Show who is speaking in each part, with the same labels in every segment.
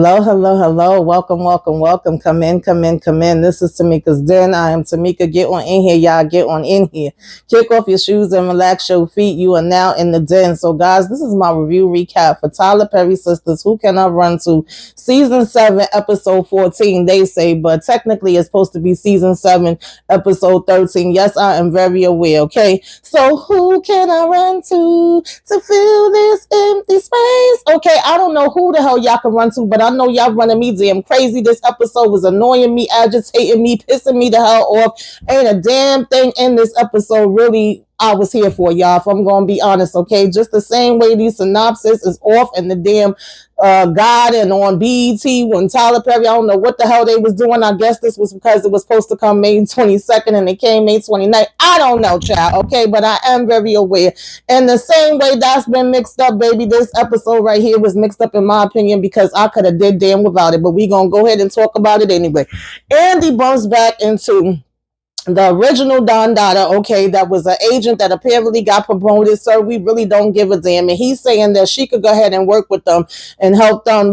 Speaker 1: Hello, hello, hello. Welcome, welcome, welcome. Come in, come in, come in. This is Tamika's Den. I am Tamika. Get on in here, y'all. Get on in here. Kick off your shoes and relax your feet. You are now in the den. So, guys, this is my review recap for Tyler Perry Sistas. Who Can I Run To? Season 7, episode 14, they say, but technically it's supposed to be season 7, episode 13. Yes, I am very aware, okay? So, who can I run to fill this empty space? Okay, I don't know who the hell y'all can run to, but I know y'all running me damn crazy. This episode was annoying me, agitating me, pissing me the hell off. Ain't a damn thing in this episode really I was here for, y'all, if I'm going to be honest, okay? Just the same way these synopsis is off in the damn God and on BET when Tyler Perry, I don't know what the hell they was doing. I guess this was because it was supposed to come May 22nd and it came May 29th. I don't know, child, okay? But I am very aware. And the same way that's been mixed up, baby, this episode right here was mixed up in my opinion because I could have did damn without it. But we going to go ahead and talk about it anyway. Andy bumps back into the original Don Dada, okay, that was an agent that apparently got promoted, so we really don't give a damn. And he's saying that she could go ahead and work with them and help them,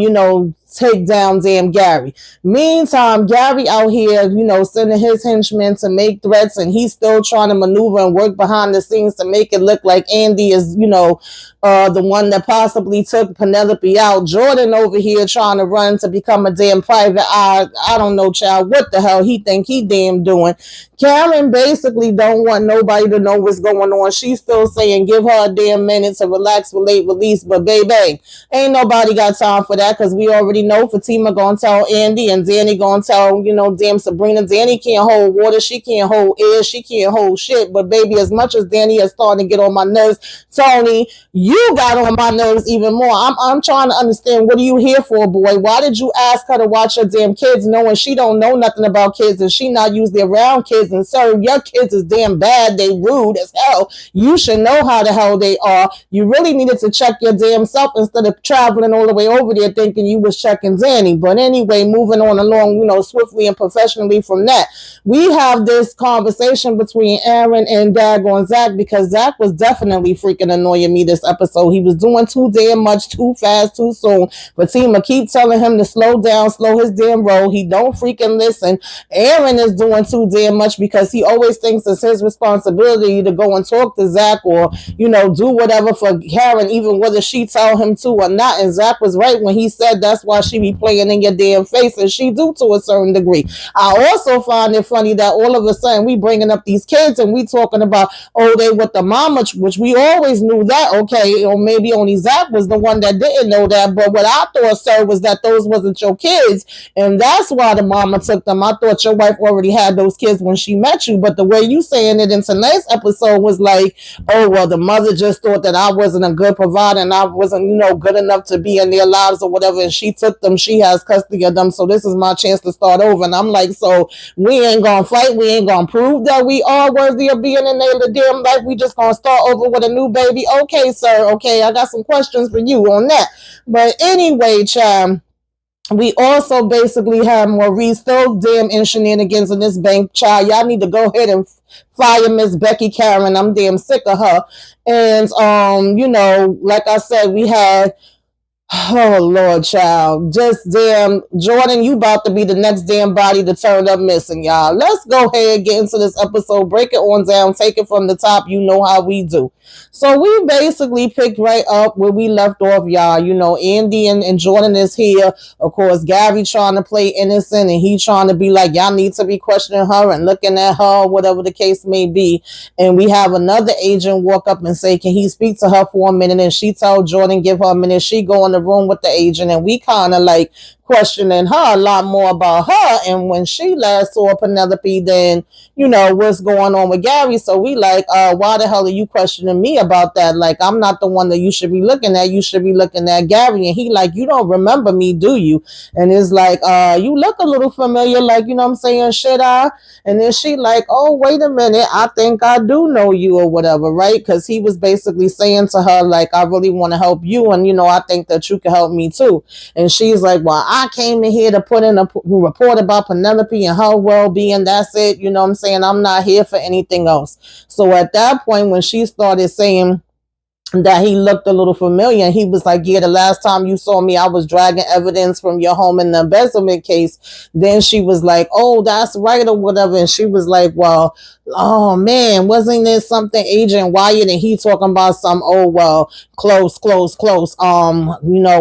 Speaker 1: take down damn Gary. Meantime, Gary out here, sending his henchmen to make threats, and he's still trying to maneuver and work behind the scenes to make it look like Andy is, the one that possibly took Penelope out. Jordan over here trying to run to become a damn private eye. I don't know, child, what the hell he think he damn doing. Karen basically don't want nobody to know what's going on. She's still saying give her a damn minute to relax, relate, release, but baby, ain't nobody got time for that because we already know Fatima gonna tell Andy and Danny gonna tell, damn Sabrina. Danny can't hold water, she can't hold air, she can't hold shit. But baby, as much as Danny is starting to get on my nerves, Tony, you got on my nerves even more. I'm trying to understand, what are you here for, boy? Why did you ask her to watch her damn kids knowing she don't know nothing about kids and she not usually around kids? And sir, your kids is damn bad, they rude as hell. You should know how the hell they are. You really needed to check your damn self instead of traveling all the way over there thinking you was checking Danny. But anyway, moving on along, swiftly and professionally from that, we have this conversation between Aaron and Daggone Zach, because Zach was definitely freaking annoying me this episode. He was doing too damn much, too fast, too soon. Fatima keep telling him to slow down, slow his damn roll. He don't freaking listen. Aaron is doing too damn much because he always thinks it's his responsibility to go and talk to Zach or, do whatever for Karen, even whether she tell him to or not. And Zach was right when he said that's why she be playing in your damn face, and she do to a certain degree. I also find it funny that all of a sudden we bringing up these kids and we talking about, oh, they with the mama, which we always knew that, okay, or maybe only Zach was the one that didn't know that. But what I thought, sir, was that those wasn't your kids, and that's why the mama took them. I thought your wife already had those kids when she met you, but the way you saying it in tonight's episode was like, oh, well, the mother just thought that I wasn't a good provider and I wasn't, good enough to be in their lives or whatever, and she took them, she has custody of them, so this is my chance to start over. And I'm like, so we ain't gonna fight, we ain't gonna prove that we are worthy of being in their damn life, we just gonna start over with a new baby? Okay, sir, okay, I got some questions for you on that. But anyway, child, we also basically have Maurice still damn in shenanigans in this bank, child. Y'all need to go ahead and fire Miss Becky Karen. I'm damn sick of her. And like I said, we had, oh Lord, child, just damn Jordan, you about to be the next damn body to turn up missing, y'all. Let's go ahead and get into this episode, break it on down, take it from the top. You know how we do. So we basically picked right up where we left off, y'all. Andy and Jordan is here. Of course, Gary trying to play innocent, and he trying to be like, y'all need to be questioning her and looking at her, whatever the case may be. And we have another agent walk up and say, can he speak to her for a minute? And she told Jordan, give her a minute. She go in the room with the agent, and we kind of like questioning her a lot more about her. And when she last saw Penelope, then what's going on with Gary. So we like, why the hell are you questioning me about that? Like, I'm not the one that you should be looking at. You should be looking at Gary. And he like, you don't remember me, do you? And it's like, you look a little familiar, like, you know what I'm saying, should I? And then she like, oh, wait a minute, I think I do know you or whatever, right? Because he was basically saying to her, like, I really want to help you, and I think that you can help me too. And she's like, well, I came in here to put in a report about Penelope and her well-being. That's it. You know what I'm saying? I'm not here for anything else. So at that point, when she started saying that he looked a little familiar. And he was like, yeah, the last time you saw me, I was dragging evidence from your home in the embezzlement case. Then she was like, oh, that's right, or whatever. And she was like, well, oh man, wasn't there something Agent Wyatt? And he talking about some, oh well, close.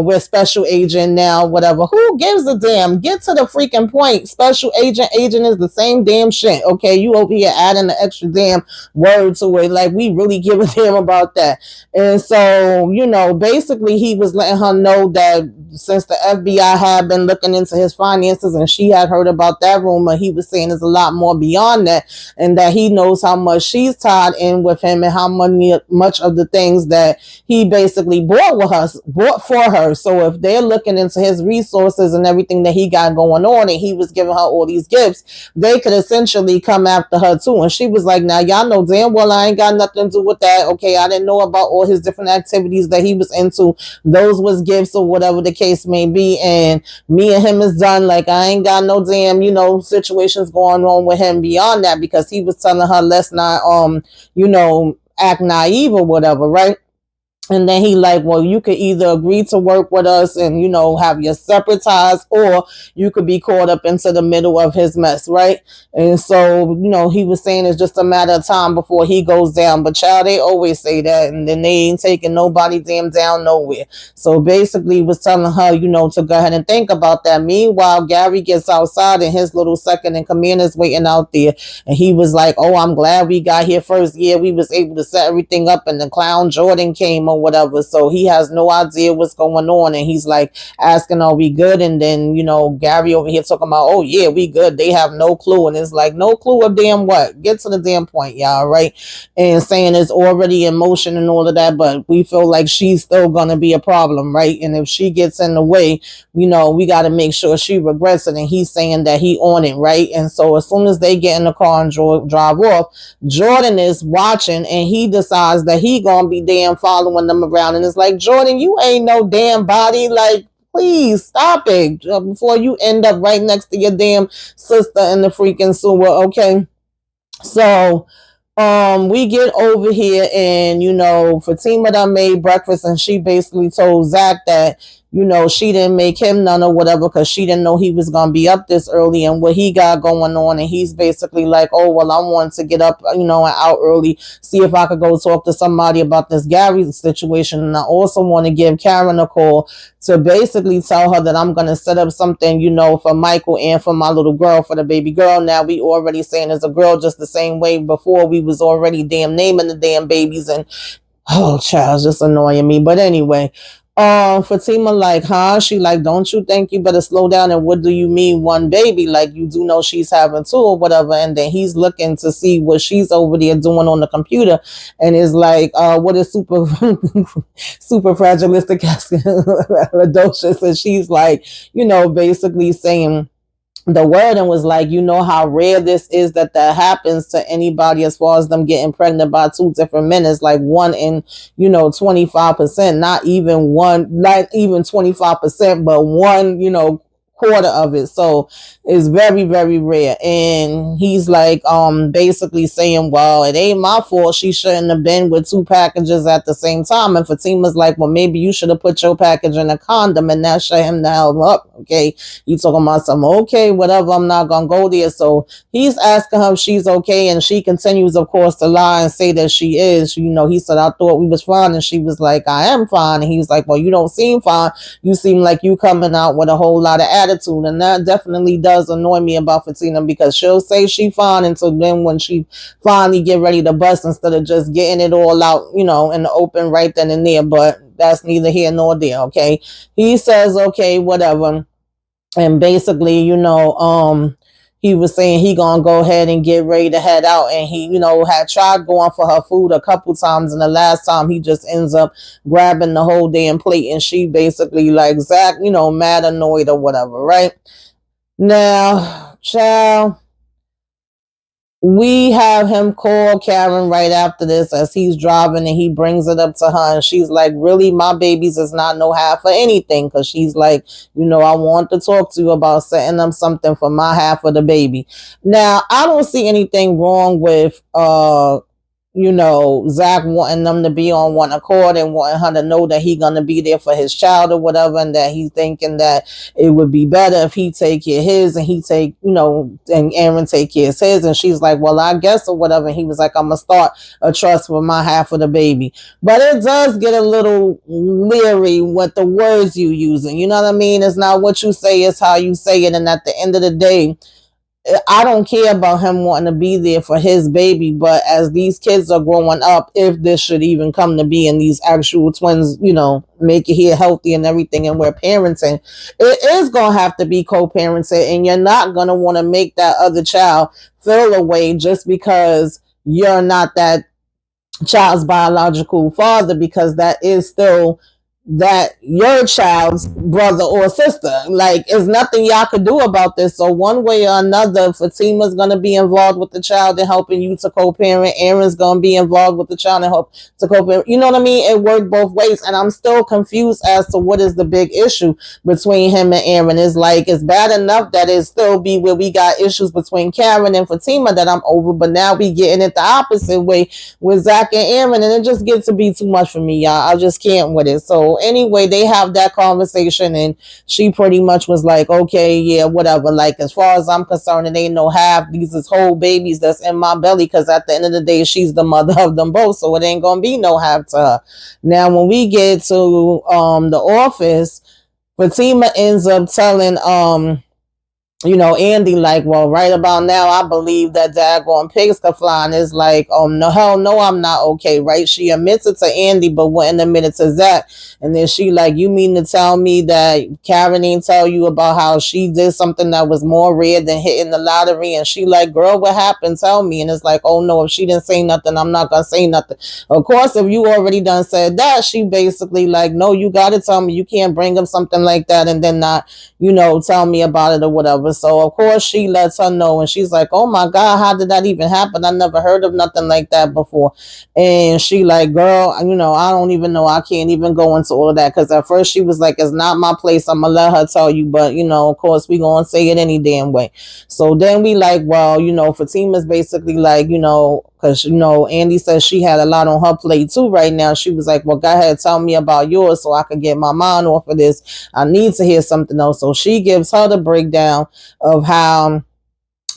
Speaker 1: We're special agent now, whatever. Who gives a damn? Get to the freaking point. Special agent is the same damn shit. Okay, you over here adding the extra damn word to it. Like, we really give a damn about that. And so, basically he was letting her know that since the FBI had been looking into his finances and she had heard about that rumor, he was saying there's a lot more beyond that, and that he knows how much she's tied in with him and how much of the things that he basically bought for her. So if they're looking into his resources and everything that he got going on, and he was giving her all these gifts, they could essentially come after her too. And she was like, now y'all know damn well I ain't got nothing to do with that. Okay, I didn't know about all his different activities that he was into. Those was gifts or whatever the case may be, and me and him is done. Like, I ain't got no damn situations going on with him beyond that, because he was telling her, let's not act naive or whatever, right? And then he like, well, you could either agree to work with us and, have your separate ties, or you could be caught up into the middle of his mess, right? And so, he was saying it's just a matter of time before he goes down. But child, they always say that, and then they ain't taking nobody damn down nowhere. So basically he was telling her, to go ahead and think about that. Meanwhile, Gary gets outside and his little second in command is waiting out there. And he was like, oh, I'm glad we got here first. Yeah, we was able to set everything up, and the clown Jordan came or whatever. So he has no idea what's going on, and he's like asking, are we good? And then Gary over here talking about, oh yeah, we good. They have no clue. And it's like, no clue of damn what? Get to the damn point, y'all, right? And saying it's already in motion and all of that, but we feel like she's still gonna be a problem, right? And if she gets in the way, we got to make sure she regrets it. And he's saying that he on it, right? And so as soon as they get in the car and drive off, Jordan is watching, and he decides that he gonna be damn following them around. And it's like, Jordan, you ain't no damn body. Like, please stop it before you end up right next to your damn sister in the freaking sewer. Okay, so we get over here, and Fatima done made breakfast, and she basically told Zach that she didn't make him none or whatever, because she didn't know he was gonna be up this early and what he got going on. And he's basically like, oh well, I want to get up and out early, see if I could go talk to somebody about this Gary situation. And I also want to give Karen a call to basically tell her that I'm gonna set up something for Michael and for my little girl, for the baby girl. Now we already saying it's a girl, just the same way before we was already damn naming the damn babies. And oh child, just annoying me. But anyway, Fatima like, huh? She like, don't you think you better slow down? And what do you mean one baby? Like, you do know she's having two or whatever. And then he's looking to see what she's over there doing on the computer, and is like, what is super super fragilistic adulteress? And she's like, basically saying the word, and was like, how rare this is that happens to anybody, as far as them getting pregnant by two different men. It's like 1 in 25%, not even 25%, but 1 quarter of it. So it's very, very rare. And he's like, basically saying, well, it ain't my fault. She shouldn't have been with 2 packages at the same time. And Fatima's like, well, maybe you should have put your package in a condom, and that shut him the hell up. Okay, you talking about something? Okay, whatever, I'm not gonna go there. So he's asking her if she's okay, and she continues, of course, to lie and say that she is. He said, I thought we was fine. And she was like, I am fine. And he was like, well, you don't seem fine. You seem like you coming out with a whole lot of attitude. And that definitely does annoy me about Fatima, because she'll say she fine until then when she finally get ready to bust, instead of just getting it all out, in the open right then and there. But that's neither here nor there. Okay, he says, okay, whatever. And basically, he was saying he gonna go ahead and get ready to head out. And he, had tried going for her food a couple times, and the last time he just ends up grabbing the whole damn plate. And she basically like, Zach, mad annoyed or whatever, right? Now, child, we have him call Karen right after this as he's driving, and he brings it up to her, and she's like, really, my babies is not no half for anything, because she's like, I want to talk to you about setting up something for my half of the baby. Now, I don't see anything wrong with Zach wanting them to be on one accord and wanting her to know that he gonna be there for his child or whatever, and that he's thinking that it would be better if he take care of his and he take, and Aaron take care of his. And she's like, well, I guess or whatever. And he was like, I'm gonna start a trust for my half of the baby. But it does get a little leery with the words you using. You know what I mean? It's not what you say, it's how you say it. And at the end of the day, I don't care about him wanting to be there for his baby, but as these kids are growing up, if this should even come to be and these actual twins, make it here healthy and everything, and we're parenting, it is going to have to be co-parenting, and you're not going to want to make that other child feel away just because you're not that child's biological father, because that is still that your child's brother or sister. Like, there's nothing y'all could do about this. So one way or another, Fatima's going to be involved with the child and helping you to co-parent. Aaron's going to be involved with the child and help to co-parent. You know what I mean? It worked both ways. And I'm still confused as to what is the big issue between him and Aaron. It's like, it's bad enough that it still be where we got issues between Karen and Fatima that I'm over, but now we getting it the opposite way with Zach and Aaron, and it just gets to be too much for me, y'all. I just can't with it. So anyway, they have that conversation, and she pretty much was like, okay, yeah, whatever. Like, as far as I'm concerned, it ain't no half. These is whole babies that's in my belly, because at the end of the day, she's the mother of them both, so it ain't gonna be no half to her. Now, when we get to the office, Fatima ends up telling Andy, like, well, right about now, I believe that daggone pigs can fly. And it's like, no, hell no, I'm not okay, right? She admits it to Andy, but wouldn't admit it to Zach. And then she like, you mean to tell me that Karen didn't tell you about how she did something that was more rare than hitting the lottery? And she like, girl, what happened? Tell me. And it's like, oh no, if she didn't say nothing, I'm not gonna say nothing. Of course, if you already done said that, she basically like, no, you gotta tell me. You can't bring up something like that and then not, tell me about it or whatever. So of course she lets her know, and she's like, oh my God, how did that even happen? I never heard of nothing like that before. And she like, girl, I don't even know. I can't even go into all of that, because at first she was like, it's not my place, I'm gonna let her tell you, but of course we gonna say it any damn way. So then we like, well, Fatima's basically like, because Andy says she had a lot on her plate too right now. She was like, well, go ahead, tell me about yours so I can get my mind off of this. I need to hear something else. So she gives her the breakdown of how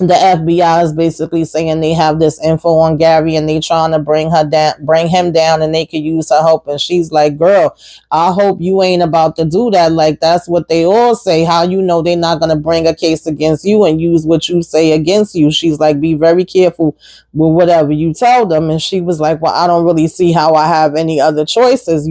Speaker 1: the FBI is basically saying they have this info on Gary, and they trying to bring him down, and they could use her help. And she's like, girl, I hope you ain't about to do that. Like, that's what they all say. How they're not going to bring a case against you and use what you say against you? She's like, be very careful with whatever you tell them. And she was like, well, I don't really see how I have any other choices,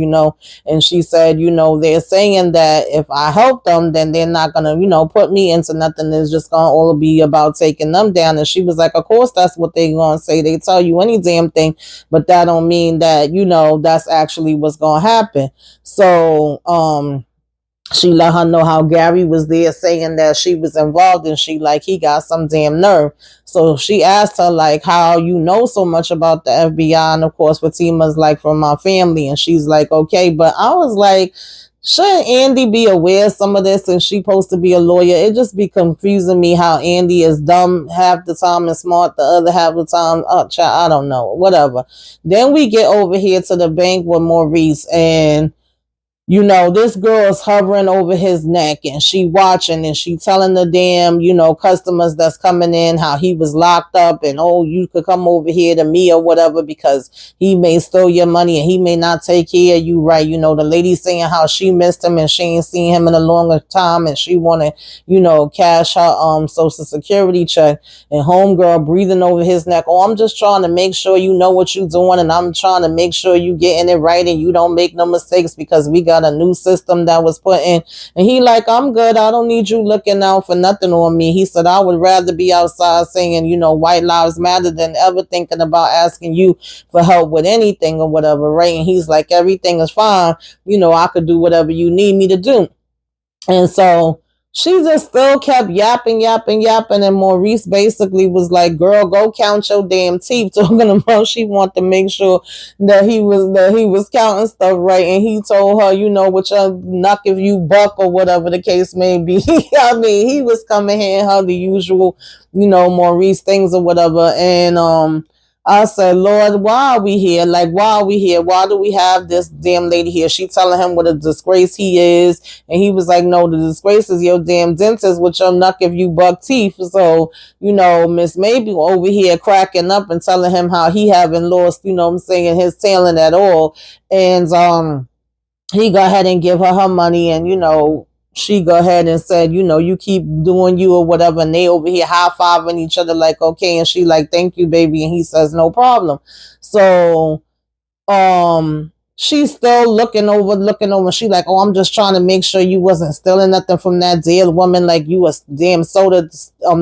Speaker 1: And she said, they're saying that if I help them, then they're not going to, put me into nothing. It's just going to all be about taking them down. And she was like, of course that's what they gonna say. They tell you any damn thing, but that don't mean that that's actually what's gonna happen. So she let her know how Gary was there saying that she was involved, and she like, he got some damn nerve. So she asked her like, how you know so much about the FBI? And of course Fatima's like, from my family. And she's like, okay. But I was like, shouldn't Andy be aware of some of this, and she supposed to be a lawyer? It just be confusing me how Andy is dumb half the time and smart the other half the time. Oh, child, I don't know. Whatever. Then we get over here to the bank with Maurice, and this girl is hovering over his neck, and she watching, and she telling the damn, customers that's coming in how he was locked up, and oh, you could come over here to me or whatever, because he may steal your money and he may not take care of you right. The lady saying how she missed him and she ain't seen him in a longer time, and she want to, cash her social security check, and homegirl breathing over his neck. Oh, I'm just trying to make sure you know what you're doing, and I'm trying to make sure you getting it right and you don't make no mistakes, because we got a new system that was put in. And he like, I'm good, I don't need you looking out for nothing on me. He said, I would rather be outside saying white lives matter than ever thinking about asking you for help with anything or whatever, right? And he's like, everything is fine, I could do whatever you need me to do. And so she just still kept yapping. And Maurice basically was like, girl, go count your damn teeth. Talking about she wanted to make sure that he was counting stuff right. And he told her, what your knock if you buck or whatever the case may be. I mean, he was coming here and her the usual, Maurice things or whatever. And I said, Lord, why are we here? Like, why are we here? Why do we have this damn lady here? She telling him what a disgrace he is. And he was like, no, the disgrace is your damn dentist with your knuck if you buck teeth. So, Miss Maybe over here cracking up and telling him how he haven't lost, I'm saying, his talent at all. And he go ahead and give her money, and she go ahead and said, you keep doing you or whatever, and they over here high-fiving each other like, okay, and she like, thank you, baby, and he says, no problem. So she's still looking over. She like, oh, I'm just trying to make sure you wasn't stealing nothing from that dear woman, like you a damn soda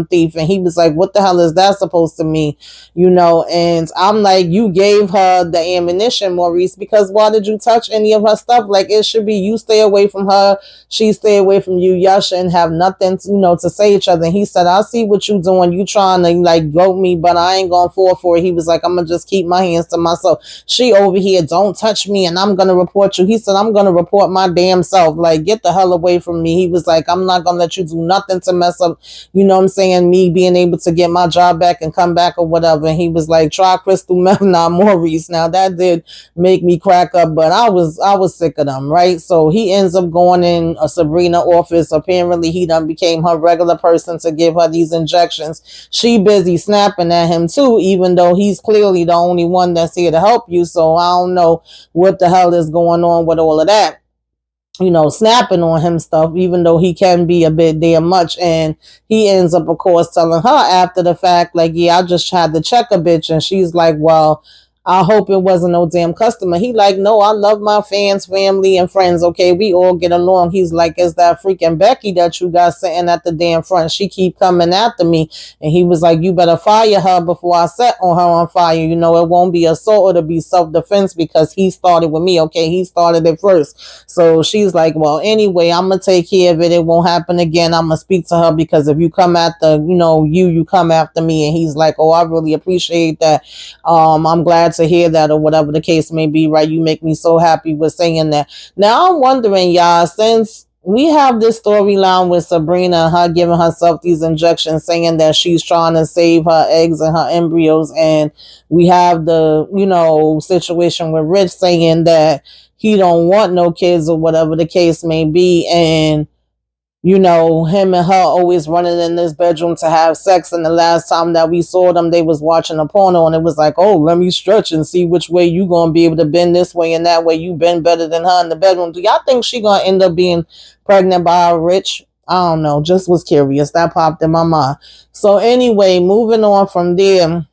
Speaker 1: thief. And he was like, what the hell is that supposed to mean? And I'm like, you gave her the ammunition, Maurice, because why did you touch any of her stuff? Like, it should be you stay away from her, she stay away from you. Y'all shouldn't have nothing to say each other. And he said, I see what you doing, you trying to like goat me, but I ain't gonna fall for it. He was like, I'm gonna just keep my hands to myself. She over here, don't touch me and I'm gonna report you. He said, I'm gonna report my damn self. Like, get the hell away from me. He was like, I'm not gonna let you do nothing to mess up, what I'm saying, me being able to get my job back and come back or whatever. And he was like, try crystal meth, not Maurice. Now that did make me crack up, but I was sick of them, right? So he ends up going in a Sabrina office. Apparently he done became her regular person to give her these injections. She busy snapping at him too, even though he's clearly the only one that's here to help you. So I don't know what the hell is going on with all of that. Snapping on him stuff, even though he can be a bit damn much. And he ends up, of course, telling her after the fact, like, yeah, I just had to check a bitch. And she's like, well, I hope it wasn't no damn customer. He like, no, I love my fans, family, and friends. Okay, we all get along. He's like, is that freaking Becky that you got sitting at the damn front? She keep coming after me. And he was like, you better fire her before I set on her on fire. It won't be assault, it'll be self-defense because he started with me. Okay, he started it first. So she's like, well, anyway, I'm going to take care of it. It won't happen again. I'm going to speak to her because if you come after, you come after me. And he's like, oh, I really appreciate that. I'm glad to hear that or whatever the case may be, right? You make me so happy with saying that. Now I'm wondering, y'all, since we have this storyline with Sabrina, her giving herself these injections, saying that she's trying to save her eggs and her embryos, and we have the, situation with Rich saying that he don't want no kids or whatever the case may be, and him and her always running in this bedroom to have sex. And the last time that we saw them, they was watching a porno, and it was like, oh, let me stretch and see which way you gonna be able to bend this way and that way. You bend better than her in the bedroom. Do y'all think she gonna end up being pregnant by a Rich? I don't know. Just was curious. That popped in my mind. So anyway, moving on from there.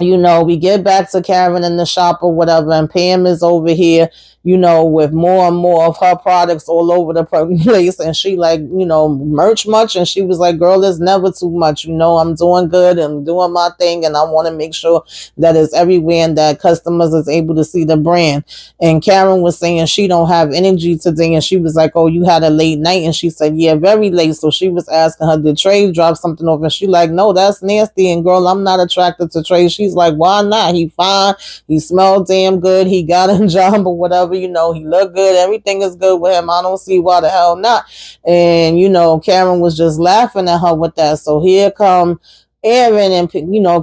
Speaker 1: We get back to Karen in the shop or whatever, and Pam is over here, with more and more of her products all over the place. And she like, merch much. And she was like, girl, there's never too much. I'm doing good and doing my thing. And I want to make sure that it's everywhere and that customers is able to see the brand. And Karen was saying she don't have energy today. And she was like, oh, you had a late night? And she said, yeah, very late. So she was asking her, did Trey drop something off? And she like, no, that's nasty. And girl, I'm not attracted to Trey. She's like, why not? He fine. He smelled damn good. He got a job or whatever. He looked good. Everything is good with him. I don't see why the hell not. And, Karen was just laughing at her with that. So here come Aaron, and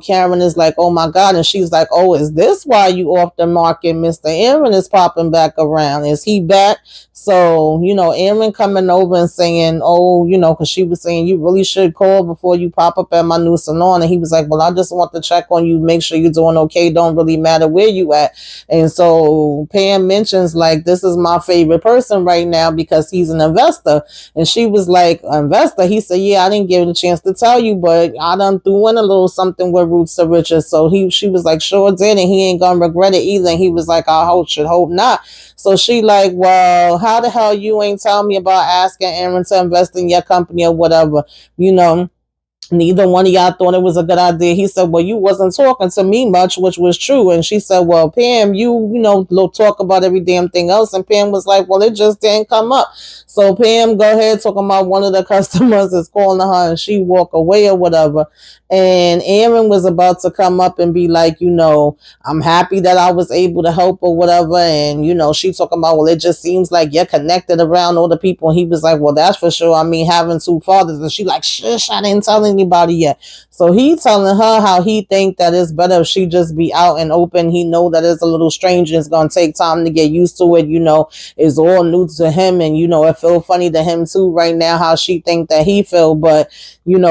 Speaker 1: Karen is like, oh my God. And she's like, oh, is this why you off the market? Mr. Aaron is popping back around. Is he back? So, Aaron coming over and saying, oh, because she was saying, you really should call before you pop up at my new salon. And he was like, well, I just want to check on you, make sure you're doing okay. Don't really matter where you at. And so Pam mentions, like, this is my favorite person right now because he's an investor. And she was like, investor? He said, yeah, I didn't give it a chance to tell you, but I done threw in a little something with Roots to Riches. So she was like, sure did. And he ain't gonna regret it either. And he was like, I should hope not. So she like, well, how the hell you ain't tell me about asking Aaron to invest in your company or whatever, Neither one of y'all thought it was a good idea. He said, well, you wasn't talking to me much, which was true. And she said, well, Pam, you talk about every damn thing else. And Pam was like, well, it just didn't come up. So Pam go ahead talking about one of the customers is calling her and she walk away or whatever. And Aaron was about to come up and be like, I'm happy that I was able to help or whatever. And, she talking about, well, it just seems like you're connected around all the people. And he was like, well, that's for sure. I mean, having two fathers. And she like, shush, I didn't tell anybody yet. So he telling her how he think that it's better if she just be out and open. He know that it's a little strange and it's going to take time to get used to it. It's all new to him. And, it feel funny to him too right now how she think that he feel. But,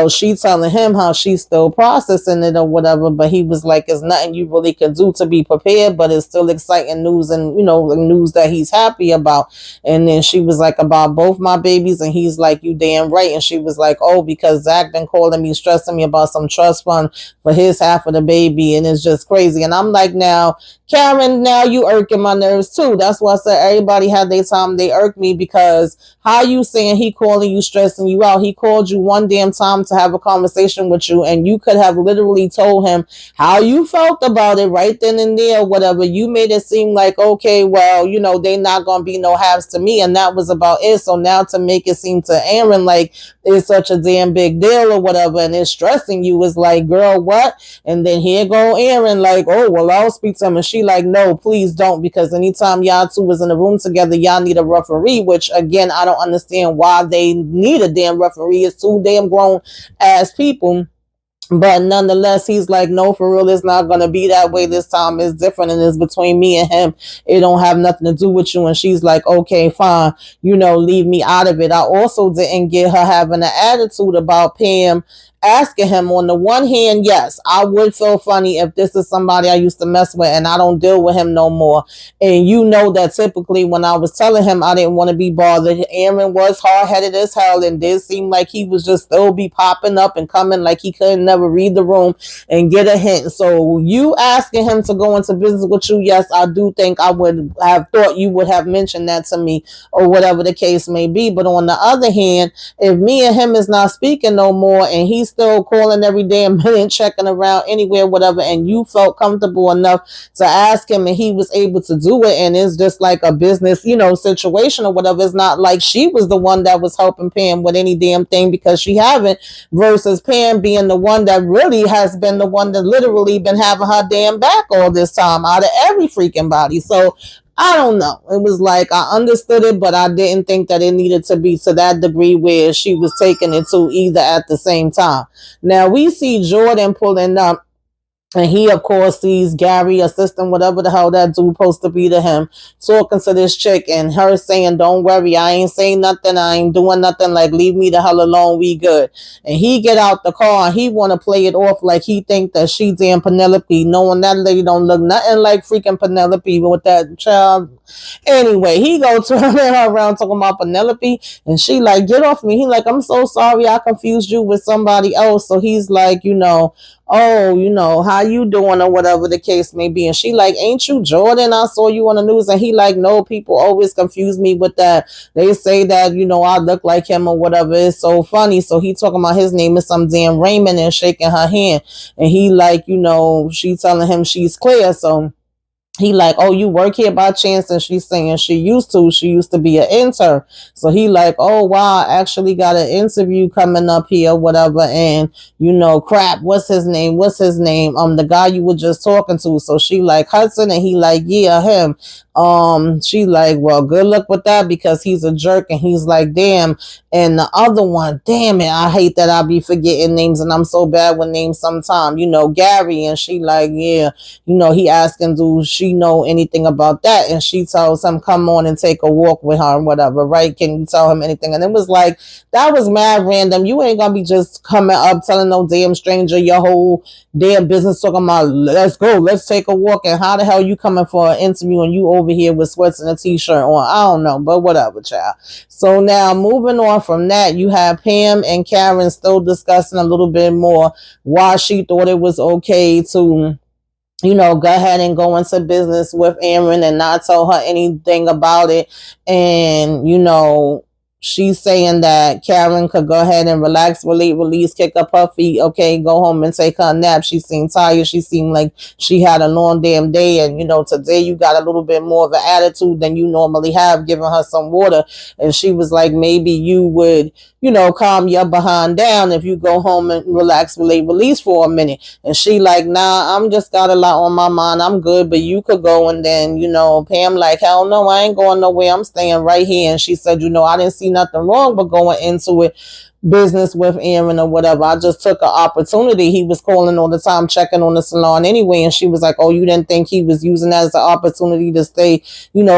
Speaker 1: she telling him how she's still processing it or whatever. But he was like, it's nothing you really could do to be prepared, but it's still exciting news and, the news that he's happy about. And then she was like, about both my babies. And he's like, you damn right. And she was like, oh, because Zach been calling me, stressing me about some trust fund for his half of the baby. And it's just crazy. And I'm like, now, Karen, now you irking my nerves too. That's why I said everybody had their time. They irk me because how you saying he calling you, stressing you out? He called you one damn time to have a conversation with you, and you could have literally told him how you felt about it right then and there, whatever. You made it seem like, okay, well, they not going to be no halves to me, and that was about it. So now to make it seem to Aaron like it's such a damn big deal or whatever, and it's stressing you, is like, girl, what? And then here go Aaron like, oh, well, I'll speak to him. And she like, no, please don't, because anytime y'all two was in the room together, y'all need a referee, which again, I don't understand why they need a damn referee. It's two damn grown ass people. But nonetheless, he's like, no, for real, it's not going to be that way this time. It's different, and it's between me and him. It don't have nothing to do with you. And she's like, okay, fine, leave me out of it. I also didn't get her having an attitude about Pam asking him. On the one hand, yes, I would feel funny if this is somebody I used to mess with and I don't deal with him no more. And that typically when I was telling him I didn't want to be bothered, Aaron was hard-headed as hell and did seem like he was just still be popping up and coming like he couldn't never read the room and get a hint. So you asking him to go into business with you, yes, I do think I would have thought you would have mentioned that to me or whatever the case may be. But on the other hand, if me and him is not speaking no more and he's still calling every damn minute, checking around anywhere, whatever, and you felt comfortable enough to ask him and he was able to do it, and it's just like a business, situation or whatever. It's not like she was the one that was helping Pam with any damn thing, because she haven't, versus Pam being the one that really has been the one that literally been having her damn back all this time out of every freaking body. So I don't know. It was like I understood it, but I didn't think that it needed to be to that degree where she was taking it to either at the same time. Now we see Jordan pulling up. And he, of course, sees Gary, assistant, whatever the hell that dude supposed to be to him, talking to this chick and her saying, don't worry, I ain't saying nothing. I ain't doing nothing. Like, leave me the hell alone. We good. And he get out the car and he want to play it off like he think that she damn Penelope, knowing that lady don't look nothing like freaking Penelope with that child. Anyway, he go turning her around talking about Penelope, and she like, get off me. He like, I'm so sorry, I confused you with somebody else. So he's like, oh, how you doing or whatever the case may be. And she like, ain't you Jordan? I saw you on the news. And he like, no, people always confuse me with that. They say that, I look like him or whatever. It's so funny. So he talking about his name is some damn Raymond and shaking her hand. And he like, she telling him she's clear. So he like, oh, you work here by chance? And she's saying she used to be an intern. So he like, oh, wow, I actually got an interview coming up here, whatever. And, crap, what's his name? The guy you were just talking to. So she like, Hudson. And he like, yeah, him. She like, well, good luck with that, because he's a jerk. And he's like, damn. And the other one, damn it, I hate that I be forgetting names, and I'm so bad with names sometimes, Gary. And she like, yeah, he asking, do she know anything about that? And she tells him, come on and take a walk with her and whatever, right? Can you tell him anything? And it was like, that was mad random. You ain't gonna be just coming up telling no damn stranger your whole damn business, talking about, let's go, let's take a walk. And how the hell you coming for an interview and you over here with sweats and a t-shirt on? I don't know, but whatever, child. So now moving on from that, you have Pam and Karen still discussing a little bit more why she thought it was okay to, go ahead and go into business with Aaron and not tell her anything about it. And, she's saying that Karen could go ahead and relax, release, kick up her feet. Okay, go home and take her nap. She seemed tired. She seemed like she had a long damn day. And, today you got a little bit more of an attitude than you normally have, giving her some water. And she was like, maybe you would, calm your behind down if you go home and relax, release for a minute. And she like, nah, I'm just got a lot on my mind. I'm good, but you could go. And then, Pam like, hell no, I ain't going nowhere. I'm staying right here. And she said, I didn't see nothing wrong but going into it business with Aaron or whatever. I just took an opportunity. He was calling all the time, checking on the salon anyway. And she was like, oh, you didn't think he was using that as an opportunity to stay,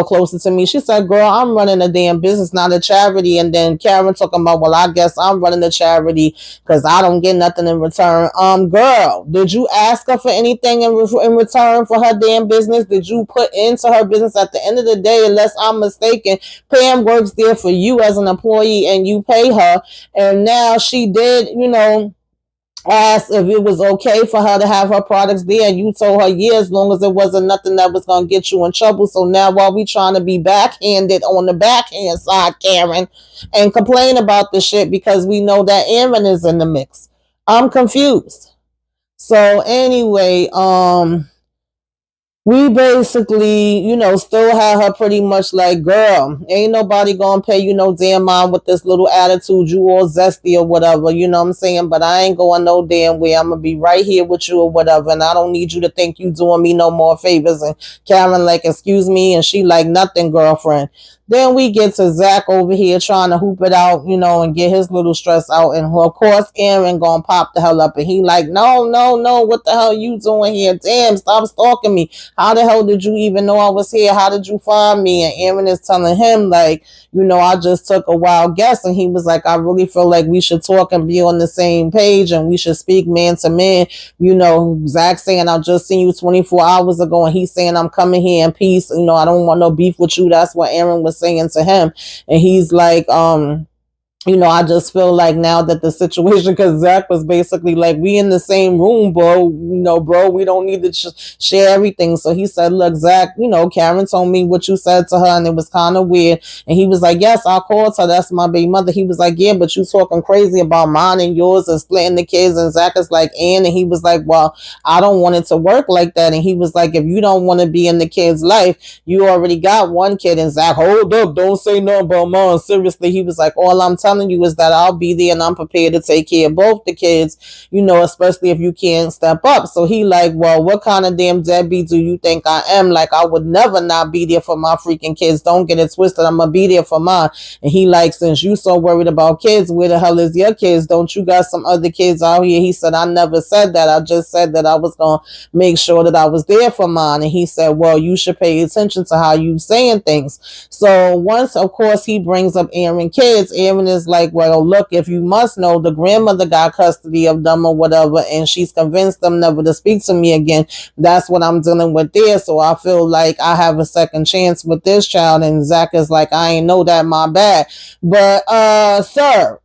Speaker 1: closer to me? She said, girl, I'm running a damn business, not a charity. And then Karen talking about, well, I guess I'm running the charity because I don't get nothing in return. Girl, did you ask her for anything in return for her damn business? Did you put into her business? At the end of the day, unless I'm mistaken, Pam works there for you as an employee and you pay her. And now she did, asked if it was okay for her to have her products there, and you told her, yeah, as long as it wasn't nothing that was going to get you in trouble. So now while we trying to be backhanded on the backhand side, Karen, and complain about the shit because we know that Aaron is in the mix. I'm confused. So anyway, we basically, still had her pretty much like, girl, ain't nobody gonna pay you no damn mind with this little attitude, you all zesty or whatever, you know what I'm saying? But I ain't going no damn way. I'm gonna be right here with you or whatever, and I don't need you to think you doing me no more favors. And Karen like, excuse me, and she like, nothing, girlfriend. Then we get to Zach over here trying to hoop it out, and get his little stress out. And of course, Aaron gonna pop the hell up. And he like, no, no, no, what the hell you doing here? Damn, stop stalking me. How the hell did you even know I was here? How did you find me? And Aaron is telling him like, I just took a wild guess. And he was like, I really feel like we should talk and be on the same page and we should speak man to man. Zach saying, I just seen you 24 hours ago. And he's saying, I'm coming here in peace. I don't want no beef with you. That's what Aaron was saying to him. And he's like, I just feel like now that the situation, because Zach was basically like, we in the same room, bro, bro, we don't need to share everything. So he said, look, Zach, Karen told me what you said to her and it was kind of weird. And he was like, yes, I called her. That's my baby mother. He was like, yeah, but you talking crazy about mine and yours and splitting the kids. And Zach is like, and he was like, well, I don't want it to work like that. And he was like, if you don't want to be in the kid's life, you already got one kid. And Zach, hold up, don't say nothing about mine. Seriously, he was like, all I'm telling you is that I'll be there and I'm prepared to take care of both the kids, especially if you can't step up. So he like, well, what kind of damn deadbeat do you think I am? Like, I would never not be there for my freaking kids. Don't get it twisted. I'm gonna be there for mine. And he like, since you so worried about kids, where the hell is your kids? Don't you got some other kids out here? He said, I never said that. I just said that I was gonna make sure that I was there for mine. And he said, well, you should pay attention to how you saying things. So once, of course, he brings up Aaron kids, Aaron is like, well, look, if you must know, the grandmother got custody of them or whatever, and she's convinced them never to speak to me again. That's what I'm dealing with there. So I feel like I have a second chance with this child. And Zach is like, I ain't know that, my bad. But sir,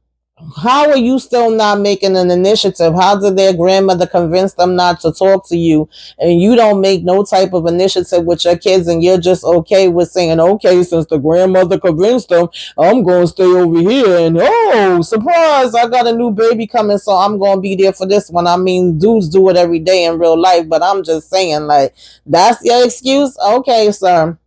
Speaker 1: how are you still not making an initiative? How did their grandmother convince them not to talk to you, and you don't make no type of initiative with your kids, and you're just okay with saying, okay, since the grandmother convinced them, I'm going to stay over here, and oh, surprise, I got a new baby coming, so I'm going to be there for this one. I mean, dudes do it every day in real life, but I'm just saying, like, that's your excuse? Okay, sir.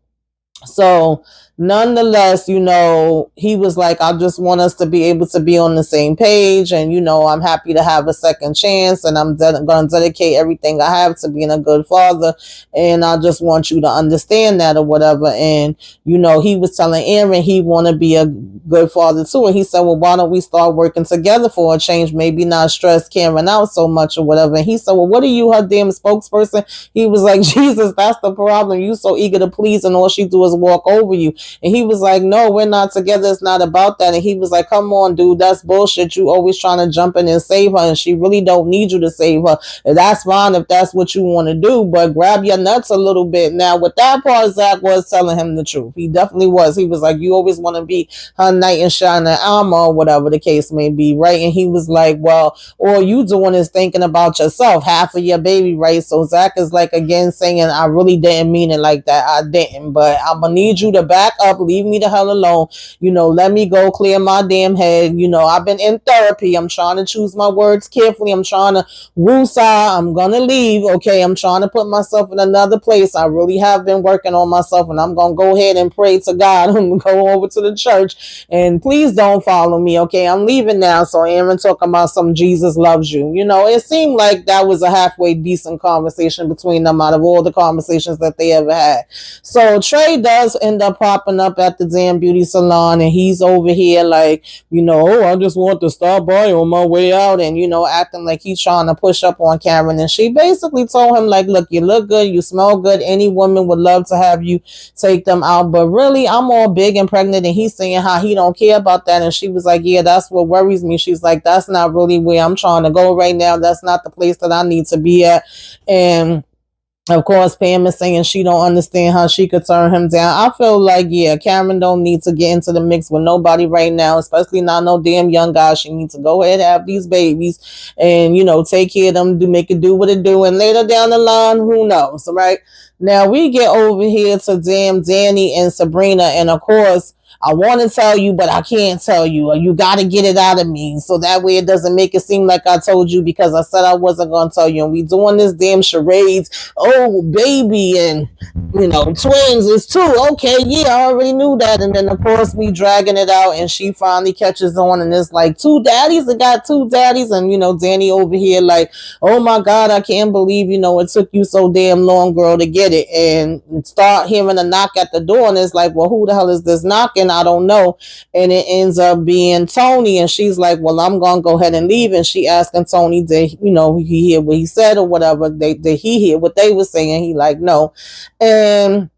Speaker 1: So nonetheless, he was like, I just want us to be able to be on the same page. And, I'm happy to have a second chance. And I'm going to dedicate everything I have to being a good father. And I just want you to understand that or whatever. And, he was telling Aaron he want to be a good father too. And he said, well, why don't we start working together for a change? Maybe not stress Karen out so much or whatever. And he said, well, what are you, her damn spokesperson? He was like, Jesus, that's the problem. You so eager to please and all she do is walk over you. And he was like, no, we're not together. It's not about that. And he was like, come on, dude, that's bullshit. You always trying to jump in and save her, and she really don't need you to save her. And that's fine if that's what you want to do, but grab your nuts a little bit. Now, with that part, Zach was telling him the truth. He definitely was. He was like, you always want to be her knight in shining armor or whatever the case may be, right? And he was like, well, all you doing is thinking about yourself, half of your baby, right? So Zach is like, again, saying, I really didn't mean it like that. I didn't, but I'm I'm gonna need you to back up, leave me the hell alone. Let me go clear my damn head. I've been in therapy. I'm trying to choose my words carefully. I'm trying to woosah. I'm gonna leave. Okay, I'm trying to put myself in another place. I really have been working on myself, and I'm gonna go ahead and pray to God. I'm gonna go over to the church, and please don't follow me. Okay, I'm leaving now. So Aaron talking about some Jesus loves you. It seemed like that was a halfway decent conversation between them out of all the conversations that they ever had. So Trey does end up popping up at the damn beauty salon, and he's over here like, oh, I just want to stop by on my way out, and acting like he's trying to push up on Karen. And she basically told him like, look, you look good, you smell good, any woman would love to have you take them out, but really I'm all big and pregnant. And he's saying how he don't care about that. And she was like, yeah, that's what worries me. She's like, that's not really where I'm trying to go right now. That's not the place that I need to be at. And of course, Pam is saying she don't understand how she could turn him down. I feel like, yeah, Cameron don't need to get into the mix with nobody right now, especially not no damn young guy. She needs to go ahead and have these babies and, take care of them, make it do what it do. And later down the line, who knows, right? Now we get over here to damn Danny and Sabrina. And of course, I want to tell you, but I can't tell you. Or you got to get it out of me. So that way it doesn't make it seem like I told you because I said I wasn't going to tell you. And we doing this damn charades. Oh, baby. And, twins is two. Okay, yeah, I already knew that. And then, of course, we dragging it out. And she finally catches on. And it's like two daddies. It got two daddies. And, Danny over here like, oh, my God, I can't believe, it took you so damn long, girl, to get it. And start hearing a knock at the door. And it's like, well, who the hell is this knocking? I don't know. And it ends up being Tony. And she's like, well, I'm going to go ahead and leave. And she asking Tony, did he hear what he said or whatever? Did he hear what they were saying? He like, no. And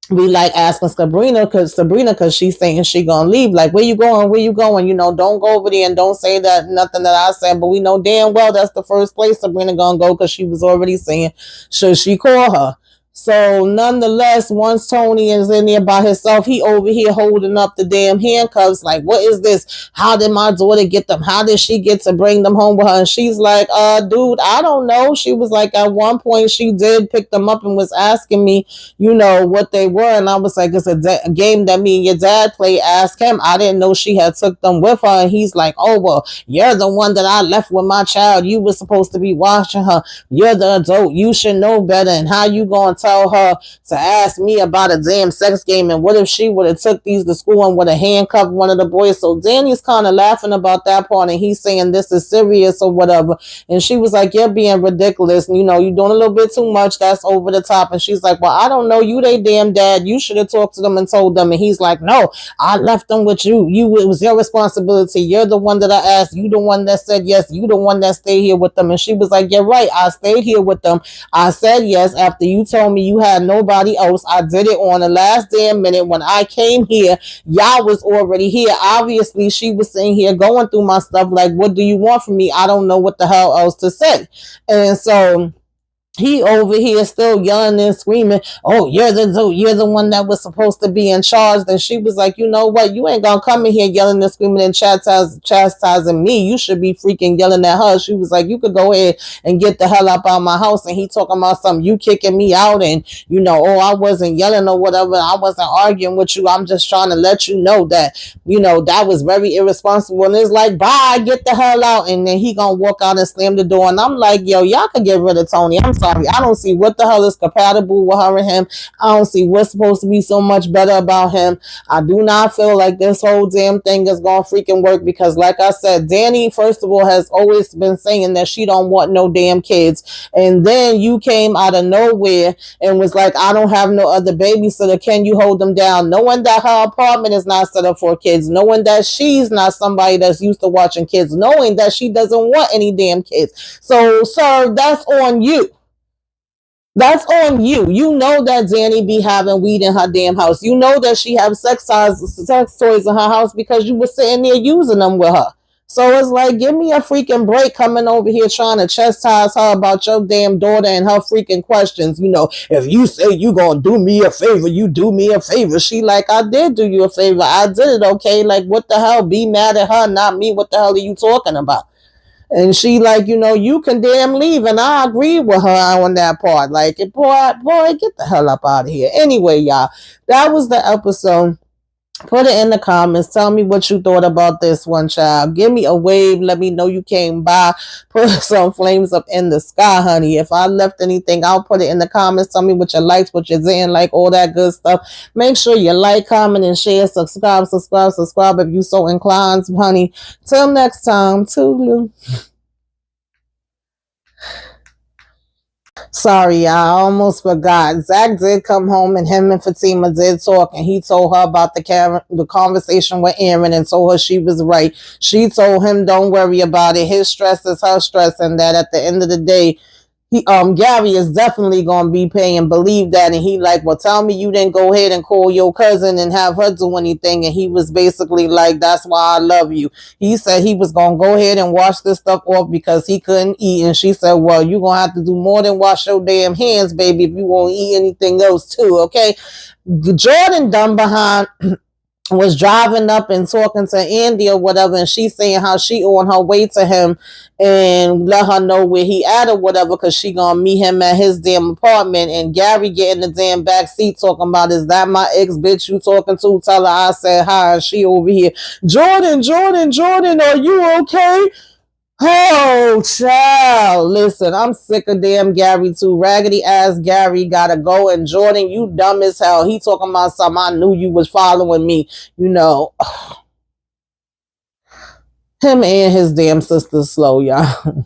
Speaker 1: we like asking Sabrina because she's saying she gonna leave. Like, where you going? Don't go over there and don't say that nothing that I said. But we know damn well that's the first place Sabrina gonna go because she was already saying should she call her. So nonetheless, once Tony is in there by himself, he over here holding up the damn handcuffs. Like, what is this? How did my daughter get them? How did she get to bring them home with her? And she's like, dude, I don't know. She was like, at one point she did pick them up and was asking me, what they were. And I was like, it's a game that me and your dad play. Ask him. I didn't know she had took them with her. And he's like, oh, well, you're the one that I left with my child. You were supposed to be watching her. You're the adult. You should know better. And how you going to tell her to ask me about a damn sex game? And what if she would have took these to school and would have handcuffed one of the boys? So Danny's kind of laughing about that part, and he's saying this is serious or whatever. And she was like, you're being ridiculous. You're doing a little bit too much. That's over the top. And she's like, well, I don't know. You they damn dad. You should have talked to them and told them. And he's like, no, I left them with you. It was your responsibility. You're the one that I asked. You the one that said yes. You the one that stayed here with them. And she was like, you're right. I stayed here with them. I said yes after you told me you had nobody else. I did it on the last damn minute. When I came here, y'all was already here. Obviously, she was sitting here going through my stuff like, what do you want from me? I don't know what the hell else to say. And so he over here still yelling and screaming, oh, you're the one that was supposed to be in charge. And she was like, you know what? You ain't gonna come in here yelling and screaming and chastising me. You should be freaking yelling at her. She was like, you could go ahead and get the hell up out of my house. And he talking about something, you kicking me out, and oh, I wasn't yelling or whatever. I wasn't arguing with you. I'm just trying to let you know that, that was very irresponsible. And it's like, bye, get the hell out. And then he gonna walk out and slam the door. And I'm like, yo, y'all could get rid of Tony. I'm sorry. I don't see what the hell is compatible with her and him. I don't see what's supposed to be so much better about him. I do not feel like this whole damn thing is gonna freaking work because, like I said, Danny, first of all, has always been saying that she don't want no damn kids. And then you came out of nowhere and was like, I don't have no other babysitter. Can you hold them down? Knowing that her apartment is not set up for kids. Knowing that she's not somebody that's used to watching kids. Knowing that she doesn't want any damn kids. So, sir, that's on you. That's on you. You know that Danny be having weed in her damn house. You know that she have sex toys in her house because you were sitting there using them with her. So it's like, give me a freaking break coming over here trying to chastise her about your damn daughter and her freaking questions. If you say you gonna do me a favor, you do me a favor. She like, I did do you a favor. I did it, okay? Like, what the hell? Be mad at her, not me. What the hell are you talking about? And she like, you can damn leave. And I agree with her on that part. Like, boy, get the hell up out of here. Anyway, y'all, that was the episode. Put it in the comments. Tell me what you thought about this one, child. Give me a wave. Let me know you came by. Put some flames up in the sky, honey. If I left anything, I'll put it in the comments. Tell me what you liked, what you didn't like, all that good stuff. Make sure you like, comment, and share. Subscribe if you so inclined, honey. Till next time. Toodaloo. Sorry, I almost forgot. Zach did come home and him and Fatima did talk, and he told her about the conversation with Aaron and told her she was right. She told him, don't worry about it. His stress is her stress, and that at the end of the day, Gary is definitely gonna be paying. Believe that. And he like, well, tell me you didn't go ahead and call your cousin and have her do anything. And he was basically like, that's why I love you. He said he was gonna go ahead and wash this stuff off because he couldn't eat. And she said, well, you're gonna have to do more than wash your damn hands, baby, if you won't eat anything else too. Okay. Jordan done behind was driving up and talking to Andy or whatever, and she saying how she on her way to him and let her know where he at or whatever, because she gonna meet him at his damn apartment. And Gary getting the damn back seat talking about, is that my ex bitch you talking to? Tell her I said hi. And she over here, Jordan, are you okay? Oh, child. Listen, I'm sick of damn Gary too. Raggedy ass Gary gotta go. And Jordan, you dumb as hell. He talking about something. I knew you was following me. Him and his damn sister slow, y'all.